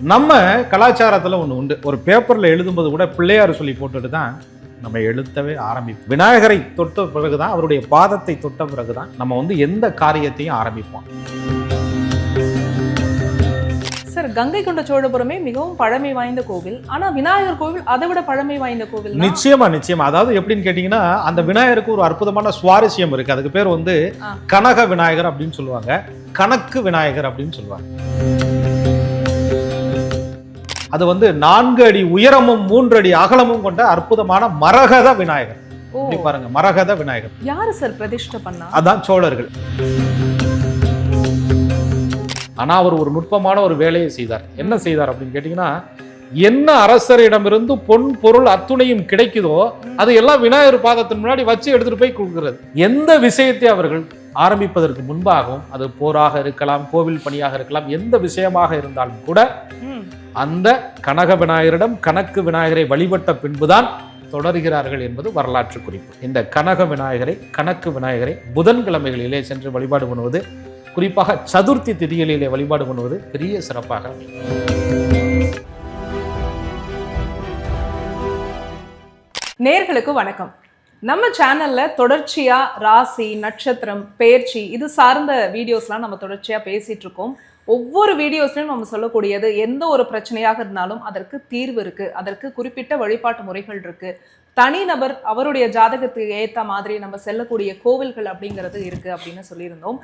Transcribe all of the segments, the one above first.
நம்ம கலாச்சாரத்துல ஒண்ணு உண்டு. ஒரு பேப்பர்ல எழுதும்போது கூட பிள்ளையார் சொல்லி போட்டுட்டு தான் நம்ம எழுத்தவே ஆரம்பிப்போம். விநாயகரை தொட்ட பிறகுதான், அவருடைய பாதத்தை தொட்ட பிறகுதான் நம்ம எந்த காரியத்தையும் ஆரம்பிப்போம். சார், கங்கை கொண்ட சோழபுரமே மிகவும் பழமை வாய்ந்த கோவில். ஆனா விநாயகர் கோவில் அதை விட பழமை வாய்ந்த கோவில். நிச்சயமா நிச்சயமா. அதாவது எப்படின்னு கேட்டீங்கன்னா, அந்த விநாயகருக்கு ஒரு அற்புதமான சுவாரஸ்யம் இருக்கு. அதுக்கு பேர் கனக விநாயகர் அப்படின்னு சொல்லுவாங்க, கணக்கு விநாயகர் அப்படின்னு சொல்லுவாங்க. அது 4 அடி உயரமும் 3 அடி அகலமும் கொண்ட அற்புதமான மரகத விநாயகர். பாருங்க, மரகத விநாயகர். யாரு சார் பிரதிஷ்டை பண்ணா? அதான் சோழர்கள். ஆனா அவர் ஒரு நுட்பமான ஒரு வேலையை செய்தார். என்ன செய்தார் அப்படின்னு கேட்டீங்கன்னா, என்ன அரசரிடமிருந்து பொன் பொருள் அத்துணையும் கிடைக்குதோ அது எல்லாம் விநாயகர் பாதத்தின் முன்னாடி வச்சு எடுத்துட்டு போய் கொடுக்கிறது. எந்த விஷயத்தை அவர்கள் ஆரம்பிப்பதற்கு முன்பாகவும், அது போராக இருக்கலாம், கோவில் பணியாக இருக்கலாம், எந்த விஷயமாக இருந்தாலும் கூட அந்த கனக விநாயகரிடம் கணக்கு விநாயகரை வழிபட்ட பின்புதான் தொடர்கிறார்கள் என்பது வரலாற்று குறிப்பு. இந்த கனக விநாயகரை, கணக்கு விநாயகரை புதன்கிழமைகளிலே சென்று வழிபாடு பண்ணுவது, குறிப்பாக சதுர்த்தி திதிகளிலே வழிபாடு பண்ணுவது பெரிய சிறப்பாக அமையும். நேயர்களுக்கு வணக்கம். நம்ம சேனல்ல தொடர்ச்சியா ராசி, நட்சத்திரம், பெயர்ச்சி இது சார்ந்த வீடியோஸ்லாம் நம்ம தொடர்ச்சியா பேசிட்டு இருக்கோம். ஒவ்வொரு வீடியோஸ்லையும் நம்ம சொல்லக்கூடியது, எந்த ஒரு பிரச்சனையாக இருந்தாலும் அதற்கு தீர்வு இருக்கு, அதற்கு குறிப்பிட்ட வழிபாட்டு முறைகள் இருக்கு, தனிநபர் அவருடைய ஜாதகத்துக்கு ஏற்ற மாதிரி நம்ம செல்லக்கூடிய கோவில்கள் அப்படிங்கிறது இருக்கு அப்படின்னு சொல்லியிருந்தோம்.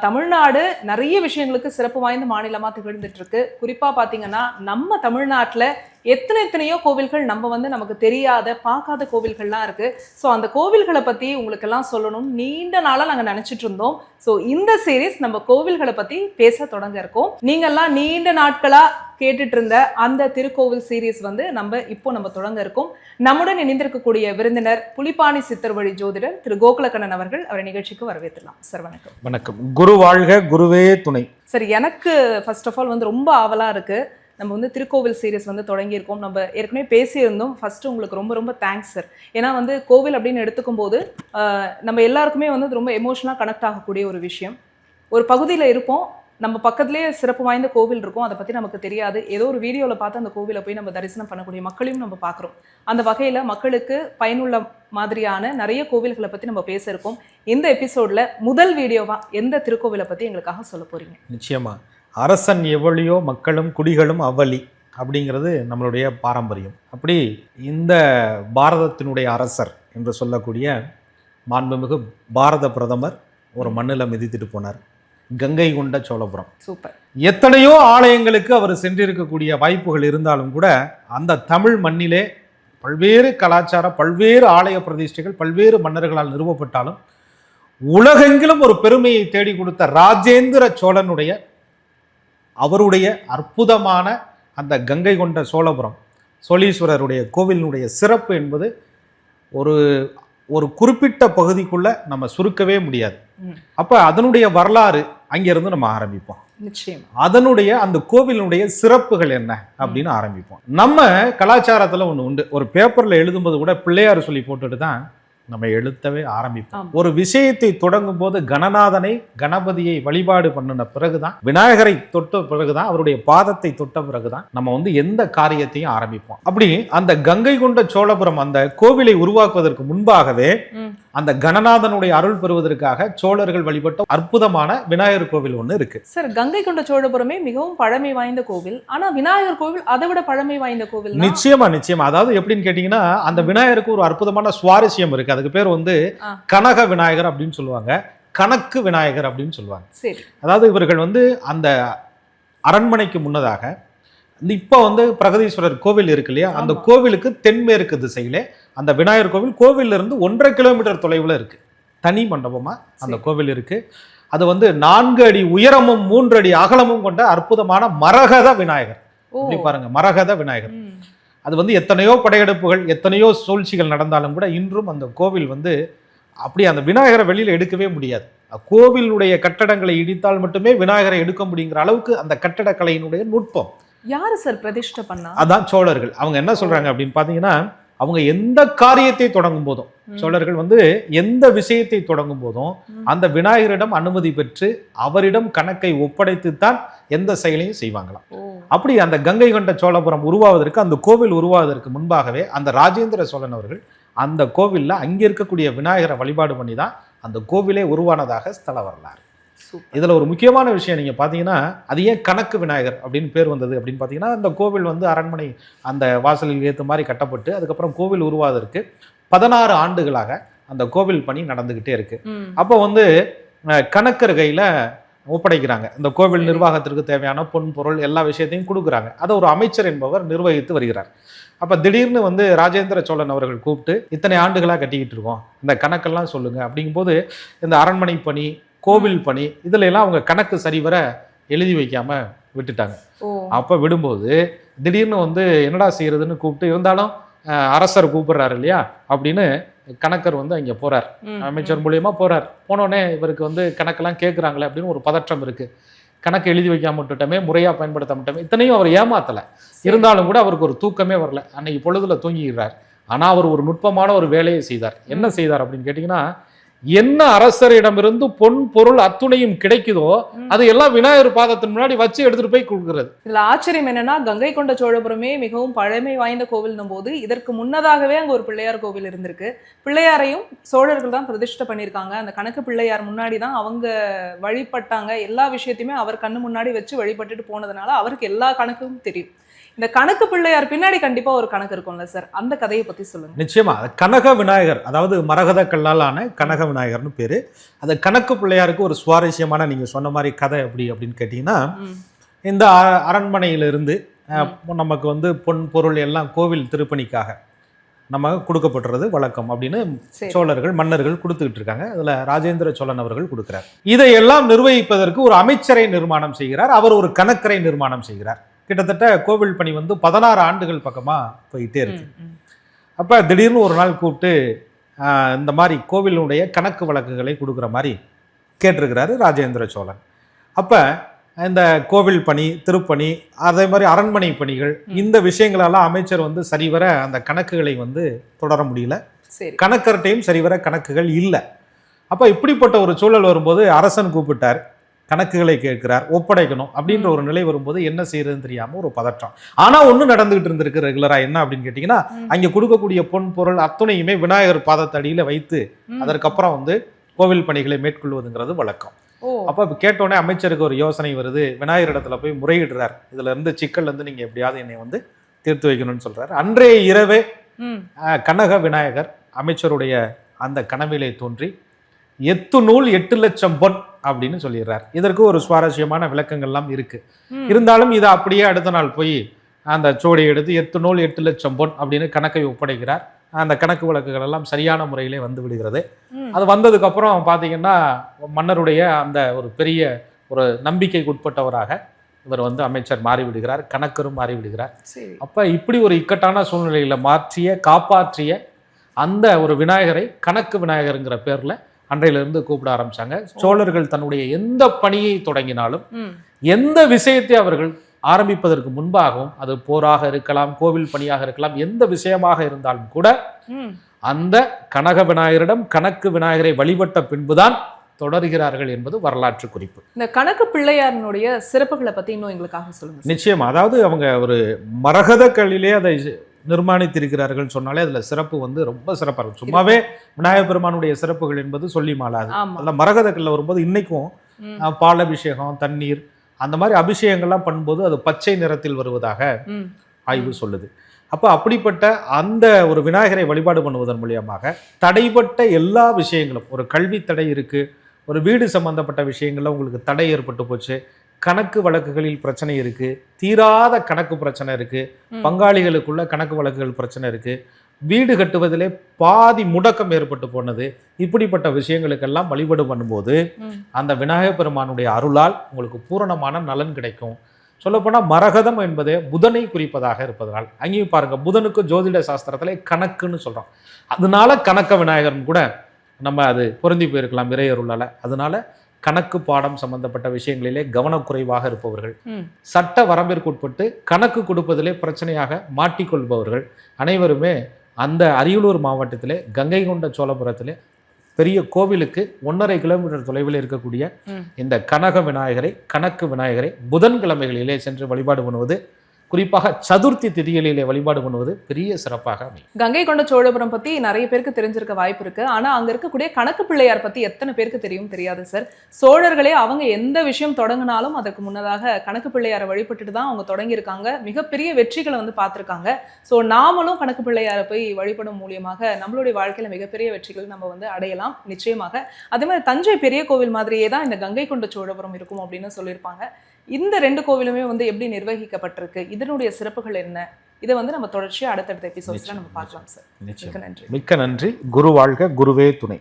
தமிழ்நாடு நிறைய விஷயங்களுக்கு சிறப்பு வாய்ந்த மாநிலமா திகழ்ந்துட்டு இருக்கு. குறிப்பா பாத்தீங்கன்னா, நம்ம தமிழ்நாட்டுல எத்தனையோ கோவில்கள் நம்ம நமக்கு தெரியாத, பார்க்காத கோவில்கள்லாம் இருக்கு. ஸோ அந்த கோவில்களை பத்தி உங்களுக்கு எல்லாம் சொல்லணும் நீண்ட நாளா நாங்க நினைச்சிட்டு இருந்தோம். ஸோ இந்த சீரீஸ் நம்ம கோவில்களை பத்தி பேச தொடங்க இருக்கோம். நீங்கெல்லாம் நீண்ட நாட்களா கேட்டுட்டு இருந்த அந்த திருக்கோவில் சீரீஸ் நம்ம தொடங்க இருக்கோம். நம்முடன் இணைந்திருக்கக்கூடிய விருந்தினர் புலிப்பாணி சித்தர் வழி ஜோதிடர் திரு கோகுலக்கண்ணன் அவர்கள். அவரை நிகழ்ச்சிக்கு வரவேற்றலாம். சார் வணக்கம். வணக்கம். குரு வாழ்க, குருவே துணை. சார், எனக்கு ஃபர்ஸ்ட் ஆஃப் ஆல் ரொம்ப ஆவலா இருக்கு. நம்ம திருக்கோவில் சீரீஸ் தொடங்கியிருக்கோம். நம்ம ஏற்கனவே பேசியிருந்தோம். ஃபர்ஸ்ட் உங்களுக்கு ரொம்ப ரொம்ப தேங்க்ஸ் சார். ஏன்னா கோவில் அப்படின்னு எடுத்துக்கும் போது நம்ம எல்லாருக்குமே ரொம்ப எமோஷனலாக கனெக்ட் ஆகக்கூடிய ஒரு விஷயம். ஒரு பகுதியில் இருப்போம், நம்ம பக்கத்துலேயே சிறப்பு வாய்ந்த கோவில் இருக்கும், அதை பற்றி நமக்கு தெரியாது. ஏதோ ஒரு வீடியோவில் பார்த்து அந்த கோவிலை போய் நம்ம தரிசனம் பண்ணக்கூடிய மக்களையும் நம்ம பார்க்குறோம். அந்த வகையில் மக்களுக்கு பயனுள்ள மாதிரியான நிறைய கோவில்களை பற்றி நம்ம பேச இருக்கோம். இந்த எபிசோடில் முதல் வீடியோவா எந்த திருக்கோவிலை பற்றி எங்களுக்காக சொல்ல போகிறீங்க? நிச்சயமா. அரசன் எவ்வளியோ மக்களும் குடிகளும் அவ்வளி அப்படிங்கிறது நம்மளுடைய பாரம்பரியம். அப்படி இந்த பாரதத்தினுடைய அரசர் என்று சொல்லக்கூடிய மாண்புமிகு பாரத பிரதமர் ஒரு மண்ணில் மிதித்துட்டு போனார். கங்கை கொண்ட சோழபுரம். சூப்பர். எத்தனையோ ஆலயங்களுக்கு அவர் சென்றிருக்கக்கூடிய வாய்ப்புகள் இருந்தாலும் கூட, அந்த தமிழ் மண்ணிலே பல்வேறு கலாச்சார, பல்வேறு ஆலய பிரதிஷ்டைகள் பல்வேறு மன்னர்களால் நிறுவப்பட்டாலும் உலகெங்கிலும் ஒரு பெருமையை தேடி கொடுத்த ராஜேந்திர சோழனுடைய அவருடைய அற்புதமான அந்த கங்கை கொண்ட சோழபுரம் சோழீஸ்வரருடைய கோவிலினுடைய சிறப்பு என்பது ஒரு குறிப்பிட்ட பகுதிக்குள்ள நம்ம சுருக்கவே முடியாது. அப்ப அதனுடைய வரலாறு அங்கிருந்து நம்ம ஆரம்பிப்போம். நிச்சயம். அதனுடைய அந்த கோவிலுடைய சிறப்புகள் என்ன அப்படின்னு ஆரம்பிப்போம். நம்ம கலாச்சாரத்துல ஒண்ணு உண்டு. ஒரு பேப்பர்ல எழுதும்போது கூட பிள்ளையார் சொல்லி போட்டுட்டு தான் நம்ம எழுத்தவே ஆரம்பிப்போம். ஒரு விஷயத்தை தொடங்கும் போது கணநாதனை, கணபதியை வழிபாடு பண்ணின பிறகுதான், விநாயகரை தொட்ட பிறகுதான், அவருடைய பாதத்தை தொட்ட பிறகுதான் நம்ம எந்த காரியத்தையும் ஆரம்பிப்போம். அப்படி அந்த கங்கை கொண்ட சோழபுரம் அந்த கோவிலை உருவாக்குவதற்கு முன்பாகவே அந்த கணநாதனுடைய அருள் பெறுவதற்காக சோழர்கள் வழிபட்ட அற்புதமான விநாயகர் கோவில் ஒண்ணு இருக்கு. சார், கங்கை கொண்ட சோழபுரமே மிகவும் பழமை வாய்ந்த கோவில். ஆனா விநாயகர் கோவில் அதை விட பழமை வாய்ந்த கோவில். நிச்சயமா நிச்சயமா. அதாவது எப்படின்னு கேட்டீங்கன்னா, அந்த விநாயகருக்கு ஒரு அற்புதமான சுவாரஸ்யம் இருக்கு. அதுக்கு பேர் கனக விநாயகர் அப்படின்னு சொல்லுவாங்க, கணக்கு விநாயகர் அப்படின்னு சொல்லுவாங்க. சரி. அதாவது இவர்கள் அந்த அரண்மனைக்கு முன்னதாக இப்ப பிரகதீஸ்வரர் கோவில் இருக்கு இல்லையா, அந்த கோவிலுக்கு தென்மேற்கு திசையிலே அந்த விநாயகர் கோவில் கோவில்ல இருந்து 1.5 கிலோமீட்டர் தொலைவுல இருக்கு. தனி மண்டபமா அந்த கோவில் இருக்கு. அது 4 அடி உயரமும் 3 அடி அகலமும் கொண்ட அற்புதமான மரகத விநாயகர். பாருங்க, மரகத விநாயகர். அது எத்தனையோ படையெடுப்புகள், எத்தனையோ சூழ்ச்சிகள் நடந்தாலும் கூட இன்றும் அந்த கோவில் அப்படி அந்த விநாயகரை வெளியில எடுக்கவே முடியாது. கோவிலுடைய கட்டடங்களை இடித்தால் மட்டுமே விநாயகரை எடுக்க முடியுங்கிற அளவுக்கு அந்த கட்டடக்கலையினுடைய நுட்பம். யாரு சார் பிரதிஷ்டை பண்ணா? அதான் சோழர்கள். அவங்க என்ன சொல்றாங்க அப்படின்னு பாத்தீங்கன்னா, அவங்க எந்த காரியத்தை தொடங்கும் போதும் சோழர்கள் வந்து எந்த விஷயத்தை தொடங்கும் போதும் அந்த விநாயகரிடம் அனுமதி பெற்று அவரிடம் கணக்கை ஒப்படைத்துத்தான் எந்த செயலையும் செய்வாங்களாம். அப்படி அந்த கங்கை கொண்ட சோழபுரம் உருவாவதற்கு, அந்த கோவில் உருவாவதற்கு முன்பாகவே அந்த ராஜேந்திர சோழன் அவர்கள் அந்த கோவில்ல அங்கே இருக்கக்கூடிய விநாயகரை வழிபாடு பண்ணி தான் அந்த கோவிலே உருவானதாக ஸ்தல வரலாறு. இதுல ஒரு முக்கியமான விஷயம் நீங்க பாத்தீங்கன்னா, அது ஏன் கணக்கு விநாயகர் அப்படின்னு பேர் வந்தது அப்படின்னு பாத்தீங்கன்னா, அந்த கோவில் வந்து அரண்மனை அந்த வாசலில் ஏற்ற மாதிரி கட்டப்பட்டு அதுக்கப்புறம் கோவில் உருவாவதற்கு 16 ஆண்டுகளாக அந்த கோவில் பணி நடந்துகிட்டே இருக்கு. அப்போ வந்து கணக்கர் கையில ஒப்படைக்கிறாங்க. இந்த கோவில் நிர்வாகத்திற்கு தேவையான பொன் பொருள் எல்லா விஷயத்தையும் கொடுக்குறாங்க. அதை ஒரு அமைச்சர் என்பவர் நிர்வகித்து வருகிறார். அப்ப திடீர்னு வந்து ராஜேந்திர சோழன் அவர்கள் கூப்பிட்டு, இத்தனை ஆண்டுகளா கட்டிக்கிட்டு இருக்கோம், இந்த கணக்கெல்லாம் சொல்லுங்க அப்படிங்கும்போது, இந்த அரண்மனை பணி, கோவில் பணி இதுல எல்லாம் அவங்க கணக்கு சரிவர எழுதி வைக்காம விட்டுட்டாங்க. அப்ப விடும்போது திடீர்னு வந்து என்னடா செய்யறதுன்னு கூப்பிட்டு, இருந்தாலும் அரசர் கூப்பிடுறாரு இல்லையா அப்படின்னு கணக்கர் வந்து அங்க போறார், அமைச்சர் மூலியமா போறார். போனோடனே இவருக்கு வந்து கணக்கெல்லாம் கேட்குறாங்களே அப்படின்னு ஒரு பதற்றம் இருக்கு. கணக்கு எழுதி வைக்காம விட்டுட்டோமே, முறையா பயன்படுத்த மாட்டோமே, இத்தனையும் அவர் ஏமாத்தல. இருந்தாலும் கூட அவருக்கு ஒரு தூக்கமே வரல. அன்னைக்கு பொழுதுல தூங்கிடுறார். ஆனா அவர் ஒரு நுட்பமான ஒரு வேலையை செய்தார். என்ன செய்தார் அப்படின்னு கேட்டீங்கன்னா, என்ன அரசரிடமிருந்து பொன் பொருள் அத்துணையும் கிடைக்குதோ அது எல்லாம் விநாயகர் பாதத்தின் முன்னாடி வச்சு எடுத்துட்டு போய் கொடுக்கிறது. இதுல ஆச்சரியம் என்னன்னா, கங்கை கொண்ட சோழபுரமே மிகவும் பழமை வாய்ந்த கோவில்னும் போது இதற்கு முன்னதாகவே அங்க ஒரு பிள்ளையார் கோவில் இருந்திருக்கு. பிள்ளையாரையும் சோழர்கள் தான் பிரதிஷ்டை பண்ணியிருக்காங்க. அந்த கணக்கு பிள்ளையார் முன்னாடி தான் அவங்க வழிபட்டாங்க. எல்லா விஷயத்தையுமே அவர் கண்ணு முன்னாடி வச்சு வழிபட்டுட்டு போனதுனால அவருக்கு எல்லா கணக்கும் தெரியும். இந்த கணக்கு பிள்ளையார் பின்னாடி கண்டிப்பா ஒரு கணக்கு இருக்கும்ல சார், அந்த கதையை பத்தி சொல்லுங்க. நிச்சயமா. கனக விநாயகர், அதாவது மரகத கல்லாலான கனக விநாயகர்னு பேரு. அந்த கணக்கு பிள்ளையாருக்கு ஒரு சுவாரஸ்யமான நீங்க சொன்ன மாதிரி கதை அப்படின்னு கேட்டீங்கன்னா, இந்த அரண்மனையிலிருந்து நமக்கு வந்து பொன் பொருள் எல்லாம் கோவில் திருப்பணிக்காக நம்ம கொடுக்கப்பட்டுறது வழக்கம் அப்படின்னு சோழர்கள் மன்னர்கள் கொடுத்துக்கிட்டு இருக்காங்க. அதுல ராஜேந்திர சோழன் அவர்கள் கொடுக்கிறார். இதையெல்லாம் நிர்வகிப்பதற்கு ஒரு அமைச்சரை நிர்மாணம் செய்கிறார். அவர் ஒரு கணக்கரை நிர்மாணம் செய்கிறார். கிட்டத்தட்ட கோவில் பணி வந்து 16 ஆண்டுகள் பக்கமா போயிட்டே இருக்கு. அப்ப திடீர்னு ஒரு நாள் கூப்பிட்டு இந்த மாதிரி கோவிலுடைய கணக்கு வழக்குகளை கொடுக்குற மாதிரி கேட்டிருக்கிறாரு ராஜேந்திர சோழன். அப்ப இந்த கோவில் பணி, திருப்பணி, அதே மாதிரி அரண்மனை பணிகள், இந்த விஷயங்களெல்லாம் அமைச்சர் வந்து சரிவர அந்த கணக்குகளை வந்து தொடர முடியல. கணக்கர்கிட்டையும் சரிவர கணக்குகள் இல்லை. அப்ப இப்படிப்பட்ட ஒரு சூழல் வரும்போது அரசன் கூப்பிட்டார், கணக்குகளை கேட்கிறார், ஒப்படைக்கணும் அப்படின்ற ஒரு நிலை வரும்போது என்ன செய்யறதுன்னு தெரியாம ஒரு பதற்றம். ஆனா ஒண்ணு நடந்துகிட்டு இருந்திருக்கு ரெகுலரா. என்ன அப்படின்னு கேட்டீங்கன்னா, அங்க கொடுக்கக்கூடிய பொன் பொருள் அத்துணையுமே விநாயகர் பாதத்தடியில வைத்து அதற்கப்புறம் வந்து கோவில் பணிகளை மேற்கொள்வதுங்கிறது வழக்கம். அப்ப கேட்டோடனே அமைச்சருக்கு ஒரு யோசனை வருது. விநாயகர் இடத்துல போய் முறையிடுறார், இதுல இருந்து சிக்கல் இருந்து நீங்க எப்படியாவது என்னை வந்து தீர்த்து வைக்கணும்னு சொல்றாரு. அன்றைய இரவே கனக விநாயகர் அமைச்சருடைய அந்த கனவிலே தோன்றி 8 நூல் 8 லட்சம் பொன் அப்படின்னு சொல்லிடுறார். இதற்கு ஒரு சுவாரஸ்யமான விளக்கங்கள்லாம் இருக்கு. இருந்தாலும் இதை அப்படியே அடுத்த நாள் போய் அந்த சோடியை எடுத்து 8 நூல் 8 லட்சம் பொன் அப்படின்னு கணக்கை ஒப்படைக்கிறார். அந்த கணக்கு வழக்குகள் எல்லாம் சரியான முறையிலே வந்து விடுகிறது. அது வந்ததுக்கு அப்புறம் பாத்தீங்கன்னா, மன்னருடைய அந்த ஒரு பெரிய ஒரு நம்பிக்கைக்கு உட்பட்டவராக இவர் வந்து அமைச்சர் மாறிவிடுகிறார், கணக்கரும் மாறிவிடுகிறார். அப்ப இப்படி ஒரு இக்கட்டான சூழ்நிலையில காப்பாற்றிய அந்த ஒரு விநாயகரை கணக்கு விநாயகருங்கிற பேர்ல அன்றையிலிருந்து கூப்பிட ஆரம்பிச்சாங்க. சோழர்கள் தன்னுடைய எந்த பணியை தொடங்கினாலும், எந்த விஷயத்தை அவர்கள் ஆரம்பிப்பதற்கு முன்பாகவும், அது போராக இருக்கலாம், கோவில் பணியாக இருக்கலாம், எந்த விஷயமாக இருந்தாலும் கூட அந்த கனக விநாயகரிடம் கணக்கு விநாயகரை வழிபட்ட பின்புதான் தொடர்கிறார்கள் என்பது வரலாற்று குறிப்பு. இந்த கணக்கு பிள்ளையாரினுடைய சிறப்புகளை பத்தி இன்னும் எங்களுக்காக சொல்லுங்க. நிச்சயமா. அதாவது அவங்க ஒரு மரகத கல்லிலே அதை நிர்மாணித்திருக்கிறார்கள் சொன்னாலே அதுல சிறப்பு வந்து ரொம்ப சிறப்பா இருக்கும். சும்மாவே விநாயகர் பெருமானுடைய சிறப்புகள் என்பது சொல்லி மாளாது. அதுல மரகத கல்ல வரும்போது இன்னைக்கும் பால் அபிஷேகம், தண்ணீர், அந்த மாதிரி அபிஷேகங்கள்லாம் பண்ணும்போது அது பச்சை நிறத்தில் வருவதாக ஆய்வு சொல்லுது. அப்ப அப்படிப்பட்ட அந்த ஒரு விநாயகரை வழிபாடு பண்ணுவதன் மூலியமாக தடைப்பட்ட எல்லா விஷயங்களும், ஒரு கல்வி தடை இருக்கு, ஒரு வீடு சம்பந்தப்பட்ட விஷயங்கள்ல உங்களுக்கு தடை ஏற்பட்டு போச்சு, கணக்கு வழக்குகளில் பிரச்சனை இருக்கு, தீராத கணக்கு பிரச்சனை இருக்கு, பங்காளிகளுக்குள்ள கணக்கு வழக்குகள் பிரச்சனை இருக்கு, வீடு கட்டுவதிலே பாதி முடக்கம் ஏற்பட்டு போனது, இப்படிப்பட்ட விஷயங்களுக்கெல்லாம் வழிபாடு பண்ணும்போது அந்த விநாயகர் பெருமானுடைய அருளால் உங்களுக்கு பூரணமான நலன் கிடைக்கும். சொல்லப்போனால் மரகதம் என்பதே புதனை குறிப்பதாக இருப்பதனால், அங்கேயும் பாருங்க, புதனுக்கு ஜோதிட சாஸ்திரத்திலே கணக்குன்னு சொல்றோம். அதனால கணக்க விநாயகர்னு கூட நம்ம அது பொருந்தி போயிருக்கலாம் இறையருளால. அதனால கணக்கு பாடம் சம்பந்தப்பட்ட விஷயங்களிலே கவனக்குறைவாக இருப்பவர்கள், சட்ட வரம்பிற்கு உட்பட்டு கணக்கு கொடுப்பதிலே பிரச்சனையாக மாட்டிக்கொள்பவர்கள் அனைவருமே அந்த அரியலூர் மாவட்டத்திலே கங்கை கொண்ட சோழபுரத்திலே பெரிய கோவிலுக்கு 1.5 கிலோமீட்டர் தொலைவில் இருக்கக்கூடிய இந்த கனக விநாயகரை, கணக்கு விநாயகரை புதன்கிழமைகளிலே சென்று வழிபாடு பண்ணுவது, குறிப்பாக சதுர்த்தி திதிகளிலே வழிபாடு பண்ணுவது பெரிய சிறப்பாக அமையும். கங்கை கொண்ட சோழபுரம் பத்தி நிறைய பேருக்கு தெரிஞ்சிருக்க வாய்ப்பு இருக்கு. ஆனா அங்க இருக்கக்கூடிய கணக்கு பிள்ளையார் பத்தி எத்தனை பேருக்கு தெரியும் தெரியாது சார். சோழர்களே அவங்க எந்த விஷயம் தொடங்கினாலும் அதற்கு முன்னதாக கணக்கு பிள்ளையாரை வழிபட்டுட்டு தான் அவங்க தொடங்கியிருக்காங்க. மிகப்பெரிய வெற்றிகளை வந்து பார்த்துருக்காங்க. ஸோ நாமளும் கணக்கு பிள்ளையாரை போய் வழிபடும் மூலியமாக நம்மளுடைய வாழ்க்கையில மிகப்பெரிய வெற்றிகள் நம்ம வந்து அடையலாம் நிச்சயமாக. அதே மாதிரி தஞ்சை பெரிய கோவில் மாதிரியே தான் இந்த கங்கை கொண்ட சோழபுரம் இருக்கும் அப்படின்னு சொல்லியிருப்பாங்க. இந்த 2 கோவிலுமே வந்து எப்படி நிர்வகிக்கப்பட்டிருக்கு, இதனுடைய சிறப்புகள் என்ன, இதை வந்து நம்ம தொடர்ச்சியா அடுத்தடுத்த எபிசோட்ஸ்ல நம்ம பார்க்கலாம் சார். மிக்க நன்றி. மிக்க நன்றி. குரு வாழ்க, குருவே துணை.